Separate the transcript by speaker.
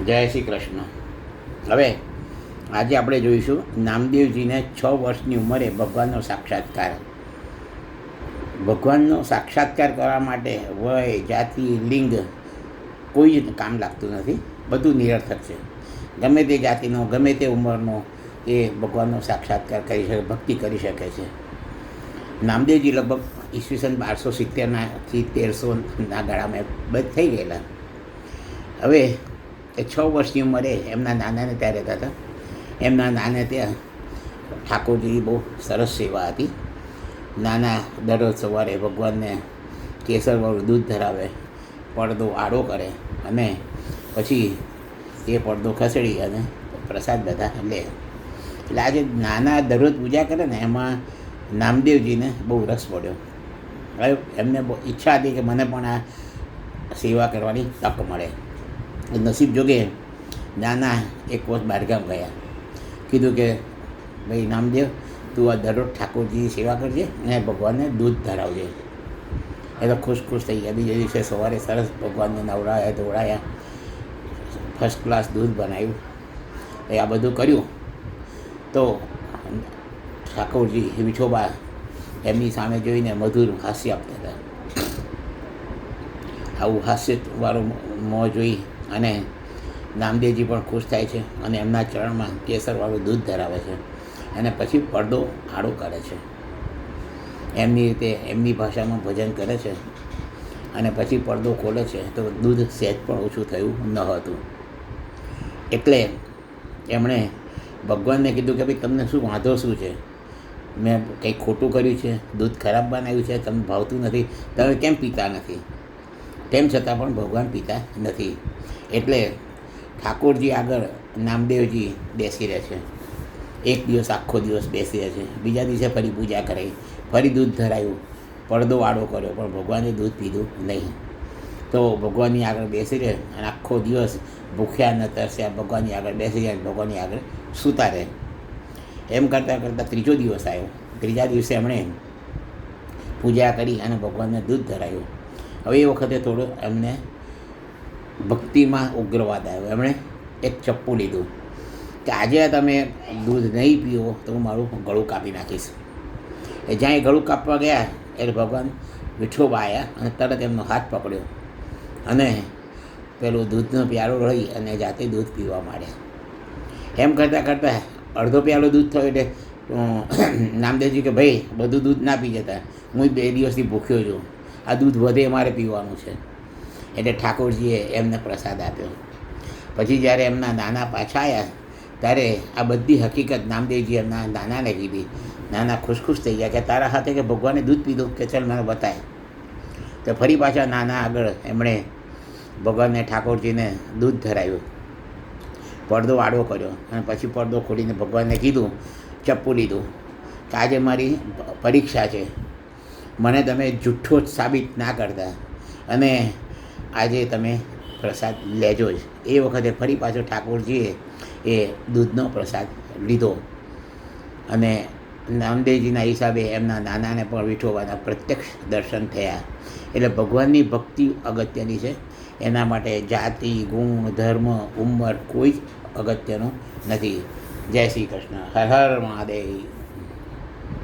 Speaker 1: જય શ્રી કૃષ્ણ. હવે આજે આપણે જોઈશું નામદેવજીને 6 વર્ષની ઉંમરે ભગવાનનો સાક્ષાત્કાર. ભગવાનનો સાક્ષાત્કાર કરવા માટે વય, જાતિ, લિંગ કોઈ જ કામ લાગતું નથી. બધું નિરર્થક છે. ગમે તે જાતિનો, ગમે તે ઉંમરનો એ ભગવાનનો સાક્ષાત્કાર કરી શકે, ભક્તિ કરી શકે છે. નામદેવજી લગભગ ઈસવીસન 1270થી 1300ના ગાળામાં બંધ થઈ ગયેલા. હવે એ 6 વર્ષની ઉંમરે એમના નાનાને ત્યાં રહેતા હતા. એમના નાને ત્યાં ઠાકોરજી બહુ સરસ સેવા હતી. નાના દરરોજ સવારે ભગવાનને કેસરવાળું દૂધ ધરાવે, પડદો આડો કરે અને પછી એ પડદો ખસેડી અને પ્રસાદ બધા લે. એટલે આજે નાના દરરોજ પૂજા કરે ને એમાં નામદેવજીને બહુ રસ પડ્યો. હવે એમને બહુ ઈચ્છા હતી કે મને પણ આ સેવા કરવાની તક મળે. નસીબ જોગે નાના એક વર્ષ બહારગામ ગયા. કીધું કે ભાઈ નામદેવ, તું આ દરરોજ ઠાકોરજીની સેવા કરજે અને ભગવાનને દૂધ ધરાવજે. એ તો ખુશ થઈ ગયા. બીજા દિવસે સવારે સરસ ભગવાનને નવડાયા, ધોવડાયા, ફર્સ્ટ ક્લાસ દૂધ બનાવ્યું. એ આ બધું કર્યું તો ઠાકોરજી વિઠોબા એમની સામે જોઈને મધુર હાસ્ય આપતા હતા. આવું હાસ્યવાળું મોં જોઈ અને નામદેવજી પણ ખુશ થાય છે અને એમના ચરણમાં કેસરવાળું દૂધ ધરાવે છે અને પછી પડદો આડો કરે છે. એમની રીતે એમની ભાષામાં ભજન કરે છે અને પછી પડદો ખોલે છે તો દૂધ સહેજ પણ ઓછું થયું ન હતું. એટલે એમણે ભગવાનને કીધું કે ભાઈ તમને શું વાંધો શું છે? મેં કંઈક ખોટું કર્યું છે? દૂધ ખરાબ બનાવ્યું છે? તમને ભાવતું નથી? તમે કેમ પીતા નથી? તેમ છતાં પણ ભગવાન પીતા નથી. એટલે ઠાકોરજી આગળ નામદેવજી બેસી રહે છે. એક દિવસ આખો દિવસ બેસી રહે છે. બીજા દિવસે ફરી પૂજા કરાવી, ફરી દૂધ ધરાવ્યું, પડદો આડો કર્યો, પણ ભગવાને દૂધ પીધું નહીં. તો ભગવાનની આગળ બેસી રહે અને આખો દિવસ ભૂખ્યા ન તરસ્યા ભગવાનની આગળ બેસી જાય, ભગવાનની આગળ સૂતા રહે. એમ કરતાં કરતાં ત્રીજો દિવસ આવ્યો. ત્રીજા દિવસે એમણે પૂજા કરી અને ભગવાનને દૂધ ધરાવ્યું. હવે એ વખતે થોડો એમને ભક્તિમાં ઉગ્રવાદ આવ્યો. એમણે એક ચપ્પુ લીધું કે આજે તમે દૂધ નહીં પીવો તો હું મારું ગળું કાપી નાખીશ. એ જ્યાં એ ગળું કાપવા ગયા એટલે ભગવાન વિઠોબા આવ્યા અને તરત એમનો હાથ પકડ્યો અને પેલું દૂધનો પ્યાલો લઈ અને જાતે દૂધ પીવા માંડ્યા. એમ કરતાં અડધો પ્યાલો દૂધ થયો એટલે નામદેવજી કે ભાઈ બધું દૂધ ના પી જતા, હું 2 દિવસથી ભૂખ્યો છું, આ દૂધ વધે મારે પીવાનું છે. એટલે ઠાકોરજીએ એમને પ્રસાદ આપ્યો. પછી જ્યારે એમના નાના પાછા આવ્યા ત્યારે આ બધી હકીકત નામદેવજી એમના નાનાને કીધી. નાના ખુશ થઈ ગયા કે તારા હાથે કે ભગવાને દૂધ પીધું, કે ચાલ મને બતાય. તો ફરી પાછા નાના આગળ એમણે ભગવાનને ઠાકોરજીને દૂધ ધરાવ્યું, પડદો આડો કર્યો અને પછી પડદો ખોલીને ભગવાનને કીધું, ચપ્પુ લીધું કે આજે મારી પરીક્ષા છે, મને તમે જુઠ્ઠો જ સાબિત ના કરતા અને આજે તમે પ્રસાદ લેજો જ. એ વખતે ફરી પાછો ઠાકોરજીએ એ દૂધનો પ્રસાદ લીધો અને નામદેવજીના હિસાબે એમના નાનાને પણ વિઠોબાના પ્રત્યક્ષ દર્શન થયા. એટલે ભગવાનની ભક્તિ અગત્યની છે. એના માટે જાતિ, ગુણ, ધર્મ, ઉંમર કોઈ જ અગત્યનું નથી. જય શ્રી કૃષ્ણ. હર હર મહાદેવ.